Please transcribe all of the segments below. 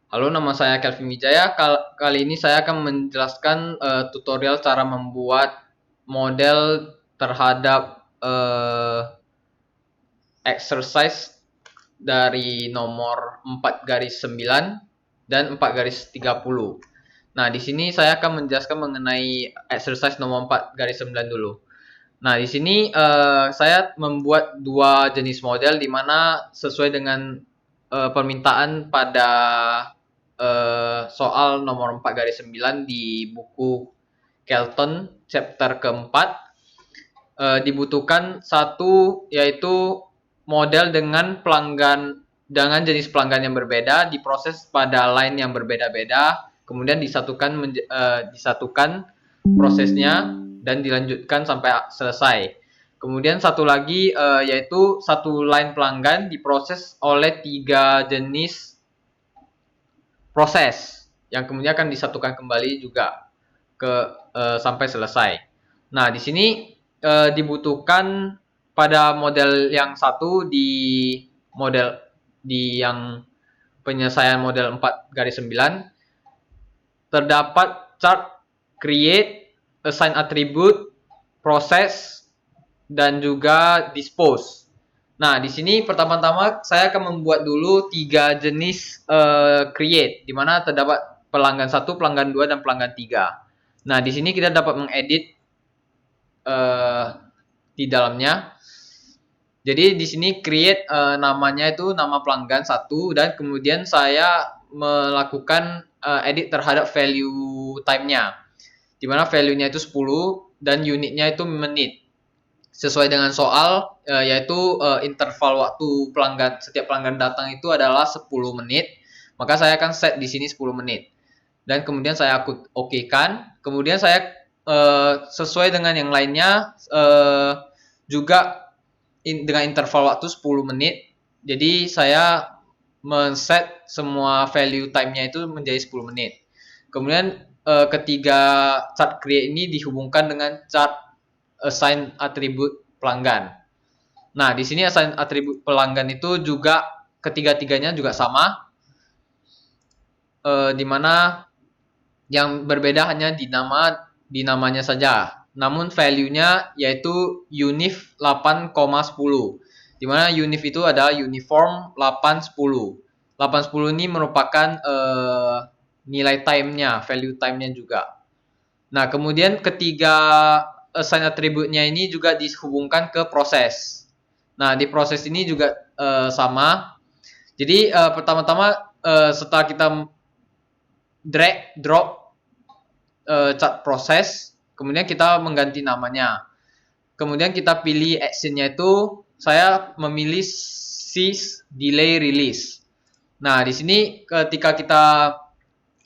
Halo, nama saya Kelvin Wijaya. Kali ini saya akan menjelaskan tutorial cara membuat model terhadap exercise dari nomor 4 garis 9 dan 4 garis 30. Nah, di sini saya akan menjelaskan mengenai exercise nomor 4 garis 9 dulu. Nah, di sini saya membuat dua jenis model di mana sesuai dengan permintaan pada soal nomor 4 garis 9 di buku Kelton chapter keempat, dibutuhkan satu yaitu model dengan jenis pelanggan yang berbeda diproses pada line yang berbeda-beda, kemudian disatukan prosesnya dan dilanjutkan sampai selesai. Kemudian satu lagi yaitu satu line pelanggan diproses oleh tiga jenis proses yang kemudian akan disatukan kembali juga ke sampai selesai. Nah, di sini dibutuhkan pada model yang satu di yang penyelesaian model 4 garis 9 terdapat chart, create, assign attribute, proses, dan juga dispose. Nah, di sini pertama-tama saya akan membuat dulu tiga jenis create, di mana terdapat pelanggan 1, pelanggan 2, dan pelanggan 3. Nah, di sini kita dapat mengedit di dalamnya. Jadi di sini create namanya itu nama pelanggan 1 dan kemudian saya melakukan edit terhadap value time-nya. Di mana value-nya itu 10 dan unitnya itu menit. Sesuai dengan soal yaitu interval waktu setiap pelanggan datang itu adalah 10 menit. Maka saya akan set di sini 10 menit. Dan kemudian saya okekan. Kemudian saya sesuai dengan yang lainnya juga dengan interval waktu 10 menit. Jadi saya men-set semua value time-nya itu menjadi 10 menit. Kemudian ketiga chart create ini dihubungkan dengan chart assign atribut pelanggan. Nah, di sini assign atribut pelanggan itu juga ketiga-tiganya juga sama, di mana yang berbeda hanya di namanya saja. Namun value-nya yaitu unif 8,10. Di mana unif itu adalah uniform 810. 810 ini merupakan nilai time-nya, value time-nya juga. Nah, kemudian ketiga assign atributnya ini juga dihubungkan ke proses. Nah, di proses ini juga sama. Jadi pertama-tama setelah kita drag drop chart proses, kemudian kita mengganti namanya. Kemudian kita pilih actionnya itu saya memilih sys delay release. Nah, di sini ketika kita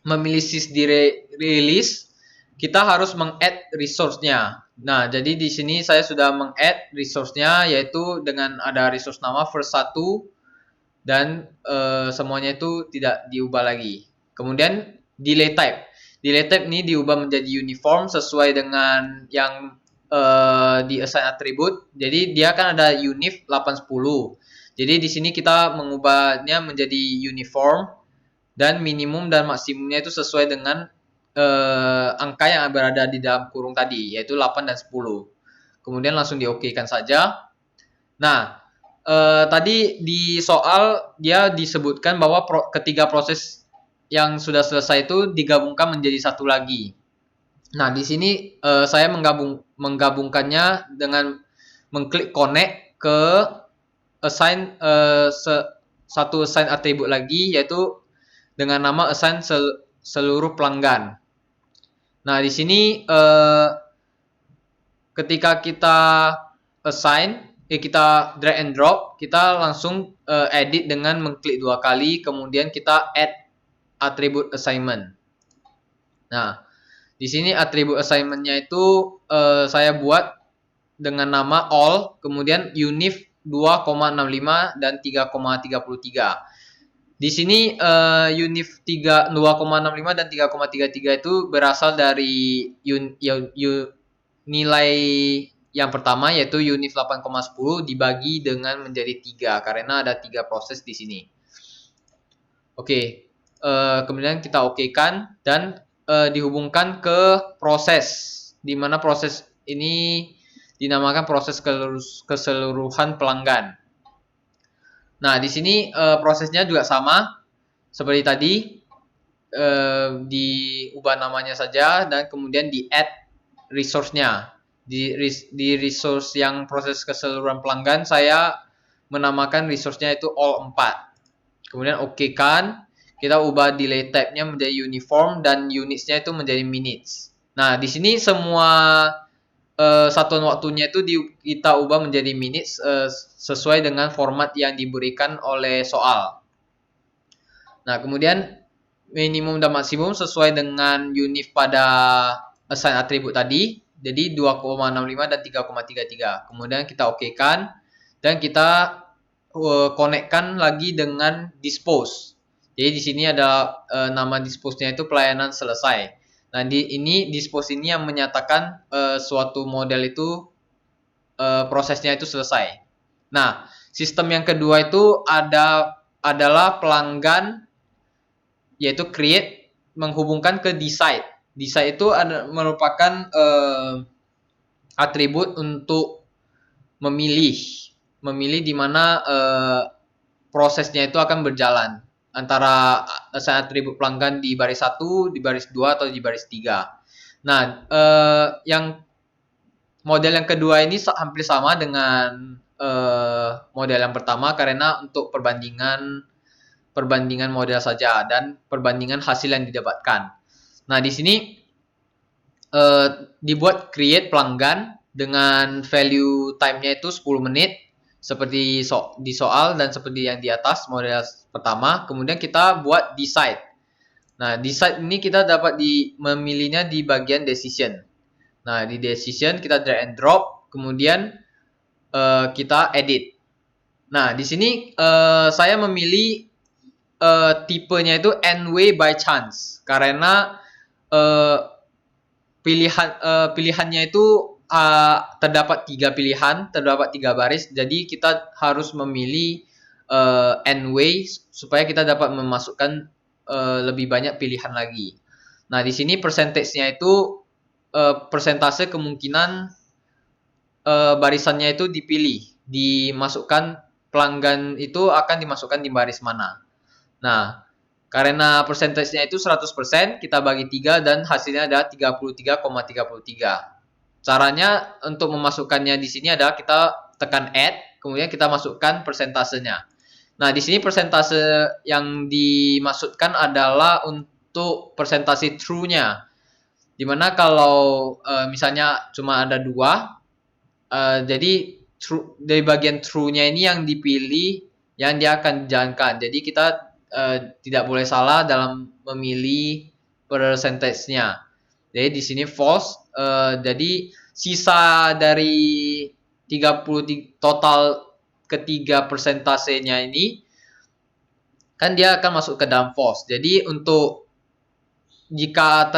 memilih sys delay release, kita harus meng-add resource-nya. Nah, jadi di sini saya sudah meng-add resource-nya yaitu dengan ada resource nama first 1 dan semuanya itu tidak diubah lagi. Kemudian delay type. Delay type ini diubah menjadi uniform sesuai dengan yang di assign attribute. Jadi dia kan ada unif 810. Jadi di sini kita mengubahnya menjadi uniform dan minimum dan maksimumnya itu sesuai dengan angka yang berada di dalam kurung tadi, yaitu 8 dan 10. Kemudian langsung diokekan saja. Nah, tadi di soal dia disebutkan bahwa ketiga proses yang sudah selesai itu digabungkan menjadi satu lagi. Nah, di sini saya menggabungkannya dengan mengklik connect ke assign satu assign atribut lagi yaitu dengan nama assign seluruh pelanggan. Nah, di sini ketika kita assign, kita drag and drop, kita langsung edit dengan mengklik 2 kali, kemudian kita add atribut assignment. Nah, di sini atribut assignment-nya itu saya buat dengan nama all, kemudian unif 2,65 dan 3,33. Di sini unif 2,65 dan 3,33 itu berasal dari nilai yang pertama yaitu unif 8,10 dibagi dengan menjadi 3 karena ada 3 proses di sini. Oke. kemudian kita okekan dan dihubungkan ke proses, di mana proses ini dinamakan proses keseluruhan pelanggan. Nah, di sini prosesnya juga sama seperti tadi, diubah namanya saja dan kemudian di add resource-nya. Di resource yang proses keseluruhan pelanggan saya menamakan resource-nya itu all 4. Kemudian oke kan, kita ubah delay type-nya menjadi uniform dan units-nya itu menjadi minutes. Nah, di sini semua satuan waktunya itu kita ubah menjadi minutes sesuai dengan format yang diberikan oleh soal. Nah, kemudian minimum dan maksimum sesuai dengan unif pada assign atribut tadi. Jadi 2,65 dan 3,33. Kemudian kita okekan dan kita konekkan lagi dengan dispose. Jadi di sini ada nama dispose-nya itu pelayanan selesai. Nah, ini dispose ini yang menyatakan suatu model itu prosesnya itu selesai. Nah, sistem yang kedua itu adalah pelanggan, yaitu create menghubungkan ke decide. Decide itu merupakan atribut untuk memilih di mana prosesnya itu akan berjalan antara atribut pelanggan di baris 1, di baris 2 atau di baris 3. Nah, yang model yang kedua ini hampir sama dengan model yang pertama karena untuk perbandingan model saja dan perbandingan hasil yang didapatkan. Nah, di sini dibuat create pelanggan dengan value time-nya itu 10 menit seperti di soal dan seperti yang di atas model pertama. Kemudian kita buat decide. Nah, decide ini kita dapat memilihnya di bagian decision. Nah, di decision kita drag and drop, kemudian kita edit. Nah, di sini saya memilih tipenya itu n-way by chance karena pilihannya itu terdapat 3 pilihan, terdapat 3 baris. Jadi kita harus memilih n-way supaya kita dapat memasukkan lebih banyak pilihan lagi. Nah, di sini persentasenya itu persentase kemungkinan barisannya itu dimasukkan pelanggan itu akan dimasukkan di baris mana. Nah, karena persentasenya itu 100%, kita bagi 3 dan hasilnya adalah 33,33. Caranya untuk memasukkannya di sini adalah kita tekan add, kemudian kita masukkan persentasenya. Nah, di sini persentase yang dimaksudkan adalah untuk persentase true-nya. Dimana kalau misalnya cuma ada 2, jadi dari bagian true-nya ini yang dipilih yang dia akan dijalankan. Jadi kita tidak boleh salah dalam memilih persentasenya. Jadi di sini false. Jadi sisa dari 30 total ketiga persentasenya ini kan dia akan masuk ke dalam false. Jadi untuk jika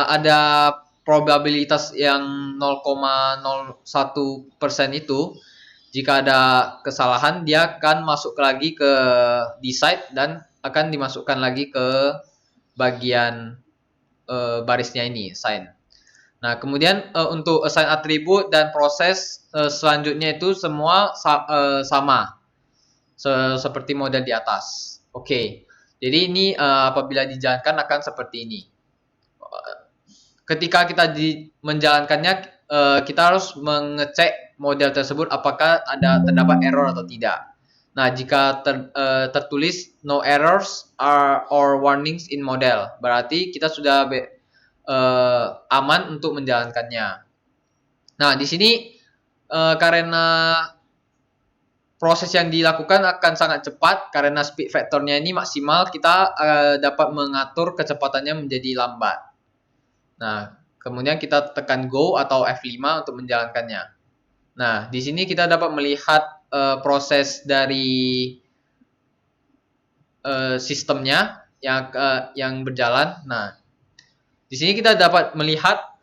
ada probabilitas yang 0,01% itu, jika ada kesalahan dia akan masuk lagi ke decide dan akan dimasukkan lagi ke bagian barisnya ini assign. Nah, kemudian untuk assign atribut dan proses selanjutnya itu semua sama seperti model di atas. Oke. Jadi ini apabila dijalankan akan seperti ini. Ketika kita menjalankannya, kita harus mengecek model tersebut apakah terdapat error atau tidak. Nah, jika tertulis no errors or warnings in model, berarti kita sudah aman untuk menjalankannya. Nah, di sini karena proses yang dilakukan akan sangat cepat karena speed factornya ini maksimal, kita dapat mengatur kecepatannya menjadi lambat. Nah, kemudian kita tekan Go atau F5 untuk menjalankannya. Nah, di sini kita dapat melihat proses dari sistemnya yang berjalan. Nah, di sini kita dapat melihat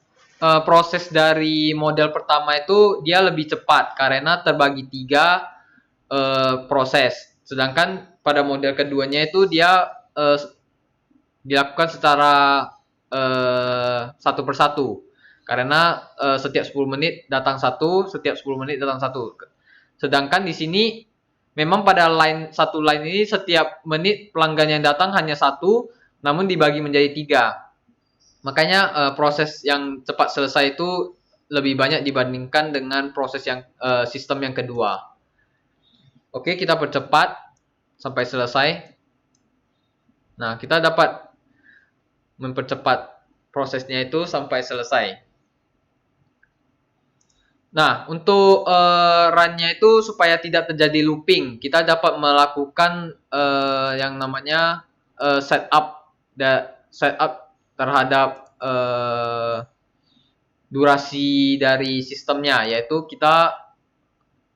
proses dari model pertama itu dia lebih cepat karena terbagi 3 proses. Sedangkan pada model keduanya itu dia dilakukan secara satu persatu. Karena setiap 10 menit datang satu, setiap 10 menit datang satu. Sedangkan di sini memang pada satu line ini setiap menit pelanggan yang datang hanya satu, namun dibagi menjadi 3. Makanya proses yang cepat selesai itu lebih banyak dibandingkan dengan proses yang sistem yang kedua. Oke, kita percepat sampai selesai. Nah, kita dapat mempercepat prosesnya itu sampai selesai. Nah, untuk run-nya itu supaya tidak terjadi looping, kita dapat melakukan yang namanya setup terhadap durasi dari sistemnya, yaitu kita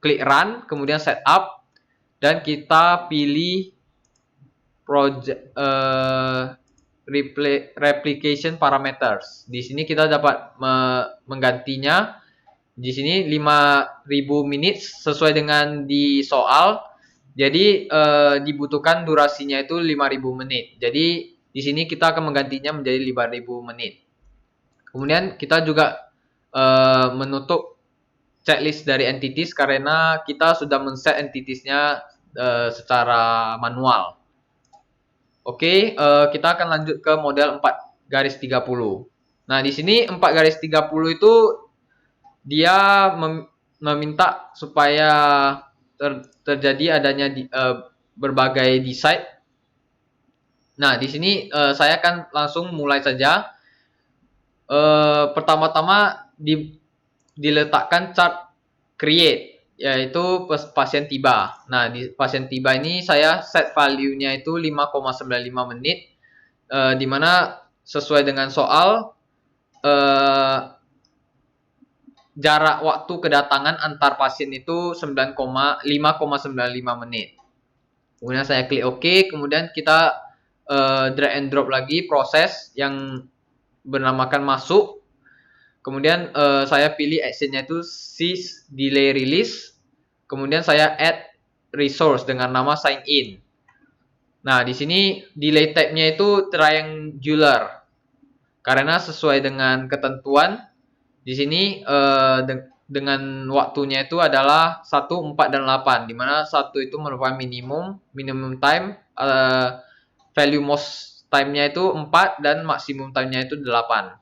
klik run, kemudian setup, dan kita pilih project replication parameters. Di sini kita dapat menggantinya. Di sini 5000 minutes sesuai dengan di soal. Jadi dibutuhkan durasinya itu 5000 menit. Jadi di sini kita akan menggantinya menjadi 5000 menit. Kemudian kita juga menutup checklist dari entities karena kita sudah men-set entitiesnya secara manual. Oke, kita akan lanjut ke model 4/30. Nah, di sini 4/30 itu dia meminta supaya terjadi adanya berbagai decide. Nah, di sini saya akan langsung mulai saja. Pertama-tama diletakkan chart create, yaitu pasien tiba. Nah, di pasien tiba ini saya set value-nya itu 5,95 menit, di mana sesuai dengan soal jarak waktu kedatangan antar pasien itu 5,95 menit. Kemudian saya klik OK, kemudian kita drag and drop lagi proses yang bernamakan masuk. Kemudian saya pilih actionnya itu sys delay release. Kemudian saya add resource dengan nama sign in. Nah, di sini delay type-nya itu triangular. Karena sesuai dengan ketentuan di sini dengan waktunya itu adalah 1, 4, dan 8, di mana 1 itu merupakan minimum time, value most time-nya itu 4 dan maksimum time-nya itu 8.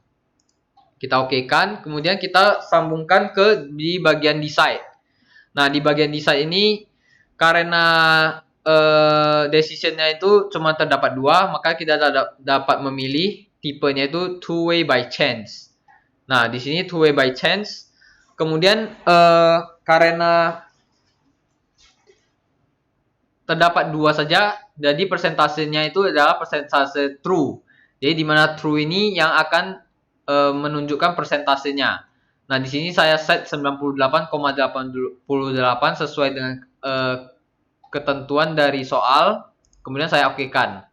Kita okekan, kemudian kita sambungkan ke di bagian decide. Nah, di bagian decide ini karena decision-nya itu cuma terdapat 2, maka kita dapat memilih tipenya itu two way by chance. Nah, di sini two way by chance. Kemudian karena terdapat 2 saja, jadi persentasenya itu adalah persentase true. Jadi di mana true ini yang akan menunjukkan persentasenya. Nah, di sini saya set 98,88 sesuai dengan ketentuan dari soal. Kemudian saya okekan.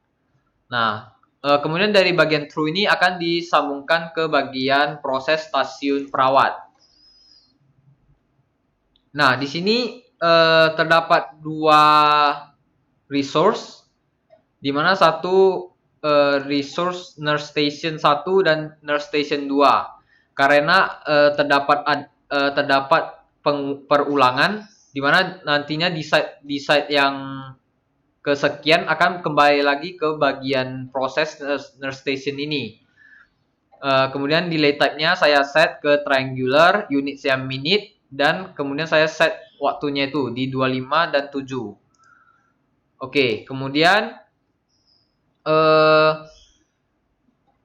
Nah, kemudian dari bagian true ini akan disambungkan ke bagian proses stasiun perawat. Nah, di sini terdapat 2 resource, di mana satu resource nurse station 1 dan nurse station 2. Karena terdapat perulangan, di mana nantinya decide yang kesekian akan kembali lagi ke bagian proses nurse station ini. Kemudian delay type-nya saya set ke triangular, unit saya minute, dan kemudian saya set waktunya itu di 25 dan 7. Oke, kemudian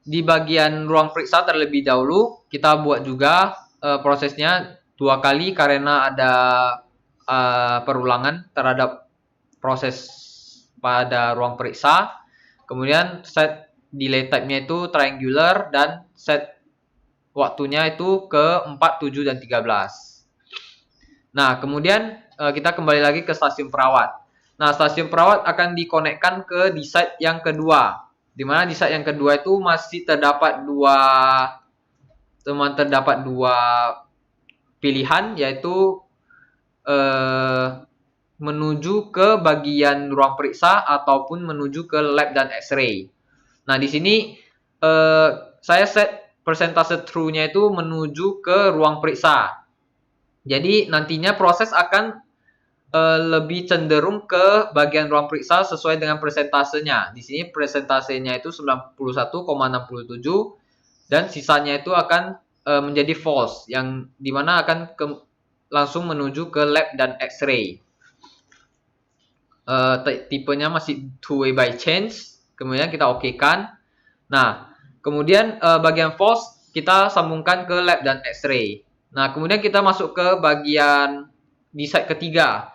di bagian ruang periksa terlebih dahulu kita buat juga prosesnya 2 kali karena ada perulangan terhadap proses pada ruang periksa. Kemudian set delay type-nya itu triangular dan set waktunya itu ke 4, 7, dan 13. Nah, kemudian kita kembali lagi ke stasiun perawat. Nah, stasiun perawat akan dikonekkan ke decide yang kedua. Di mana decide yang kedua itu masih terdapat dua pilihan, yaitu menuju ke bagian ruang periksa ataupun menuju ke lab dan X-ray. Nah, di sini saya set persentase true-nya itu menuju ke ruang periksa. Jadi nantinya proses akan lebih cenderung ke bagian ruang periksa sesuai dengan persentasenya. Di sini persentasenya itu 91,67 dan sisanya itu akan menjadi false yang dimana akan langsung menuju ke lab dan X-ray. Tipenya masih two-way by chance. Kemudian kita okekan. Nah, kemudian bagian false kita sambungkan ke lab dan X-ray. Nah, kemudian kita masuk ke bagian di site ketiga.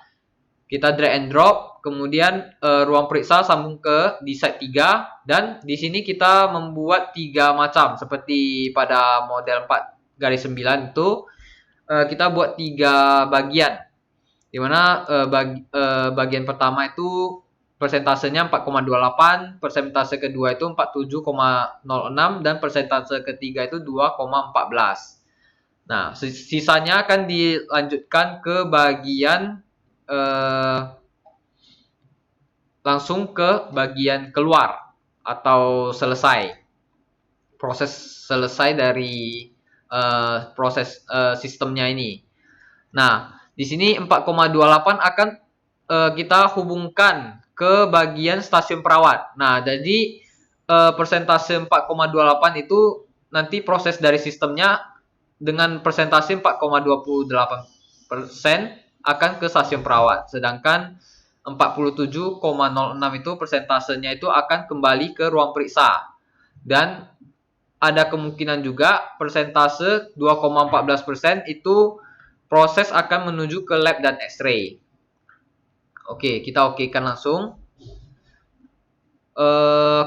Kita drag and drop, kemudian ruang periksa sambung ke di site 3 dan di sini kita membuat 3 macam seperti pada model 4/9 itu kita buat 3 bagian. Di mana bagian pertama itu persentasenya 4,28, persentase kedua itu 47,06 dan persentase ketiga itu 2,14. Nah, sisanya akan dilanjutkan ke bagian langsung ke bagian keluar atau selesai. Proses selesai dari proses sistemnya ini. Nah, di sini 4,28 akan kita hubungkan ke bagian stasiun perawat. Nah, jadi persentase 4,28 itu nanti proses dari sistemnya dengan persentase 4,28% akan ke stasiun perawat. Sedangkan 47,06 itu persentasenya itu akan kembali ke ruang periksa. Dan ada kemungkinan juga persentase 2,14% itu proses akan menuju ke lab dan X-ray. Oke, kita okekan langsung.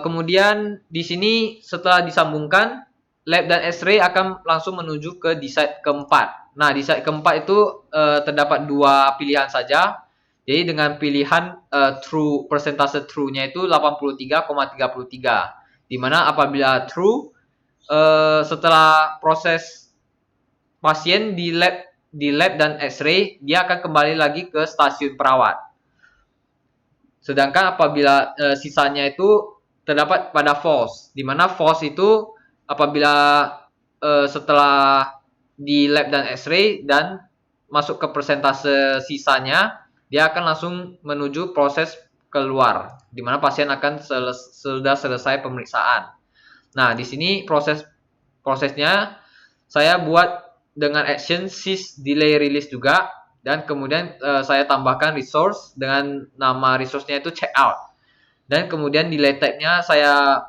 Kemudian di sini setelah disambungkan, lab dan X-ray akan langsung menuju ke di site keempat. Nah, di site keempat itu terdapat 2 pilihan saja. Jadi dengan pilihan true persentase true-nya itu 83,33. Di mana apabila true setelah proses pasien di lab dan X-ray, dia akan kembali lagi ke stasiun perawat. Sedangkan apabila sisanya itu terdapat pada false, di mana false itu apabila setelah di lab dan X-ray dan masuk ke persentase sisanya, dia akan langsung menuju proses keluar, di mana pasien akan sudah selesai pemeriksaan. Nah, di sini prosesnya saya buat dengan action sys delay release juga. Dan kemudian saya tambahkan resource dengan nama resource-nya itu checkout. Dan kemudian delay type-nya saya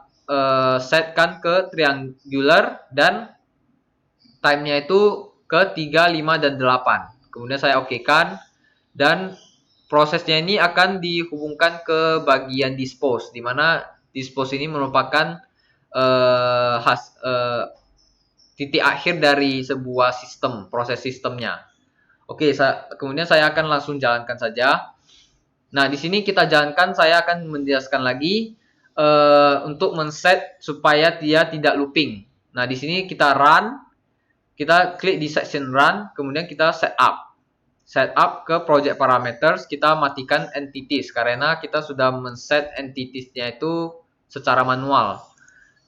setkan ke triangular dan time-nya itu ke 3, 5, dan 8. Kemudian saya okekan dan prosesnya ini akan dihubungkan ke bagian dispose, di mana dispose ini merupakan titik akhir dari sebuah sistem, proses sistemnya. Oke, kemudian saya akan langsung jalankan saja. Nah, di sini kita jalankan, saya akan menjelaskan lagi untuk men-set supaya dia tidak looping. Nah, di sini kita run, kita klik di section run, kemudian kita set up. Set up ke project parameters, kita matikan entities karena kita sudah men-set entities-nya itu secara manual.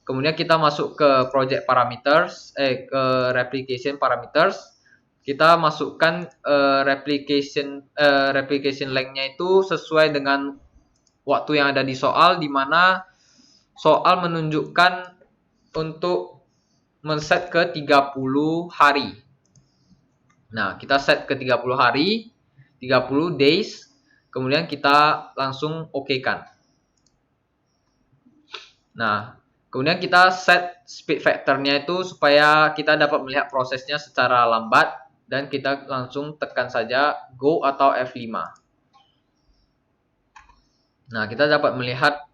Kemudian kita masuk ke project parameters, ke replication parameters. Kita masukkan replication length-nya itu sesuai dengan waktu yang ada di soal, di mana soal menunjukkan untuk men-set ke 30 hari. Nah, kita set ke 30 hari, 30 days, kemudian kita langsung okekan. Nah, kemudian kita set speed factor-nya itu supaya kita dapat melihat prosesnya secara lambat. Dan kita langsung tekan saja Go atau F5. Nah, kita dapat melihat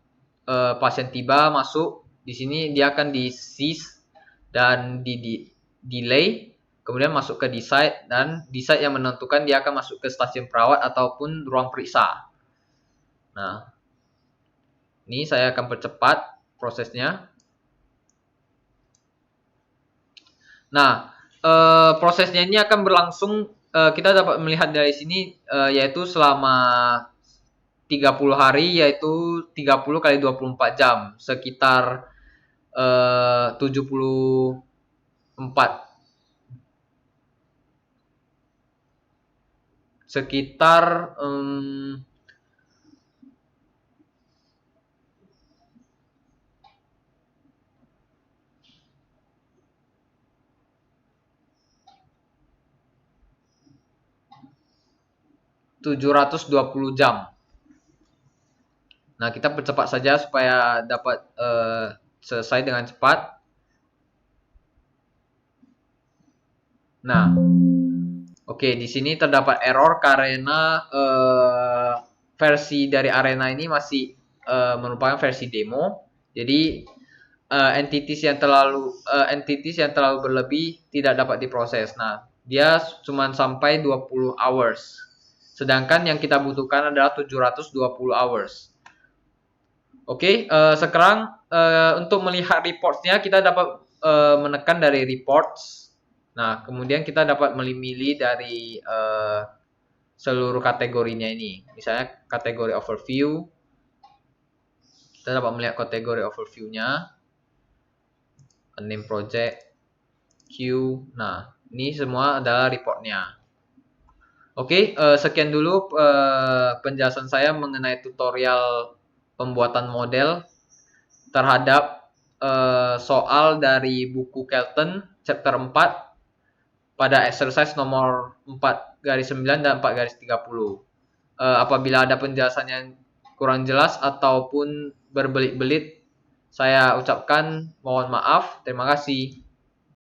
pasien tiba masuk. Di sini dia akan di seize dan di delay. Kemudian masuk ke decide. Dan decide yang menentukan dia akan masuk ke stasiun perawat ataupun ruang periksa. Nah, ini saya akan percepat prosesnya. Nah, prosesnya ini akan berlangsung, kita dapat melihat dari sini yaitu selama 30 hari, yaitu 30 kali 24 jam, sekitar 74, sekitar 720 jam. Nah, kita percepat saja supaya dapat selesai dengan cepat. Nah, oke, di sini terdapat error karena versi dari Arena ini masih merupakan versi demo. Jadi entities yang terlalu berlebih tidak dapat diproses. Nah, dia cuma sampai 20 hours. Sedangkan yang kita butuhkan adalah 720 hours. Oke, sekarang untuk melihat reports-nya kita dapat menekan dari reports. Nah, kemudian kita dapat memilih dari seluruh kategorinya ini. Misalnya kategori overview. Kita dapat melihat kategori overview-nya. Name project, queue. Nah, ini semua adalah reportnya. Oke, sekian dulu penjelasan saya mengenai tutorial pembuatan model terhadap soal dari buku Kelton chapter 4 pada exercise nomor 4/9 dan 4/30. Apabila ada penjelasan yang kurang jelas ataupun berbelit-belit, saya ucapkan mohon maaf. Terima kasih.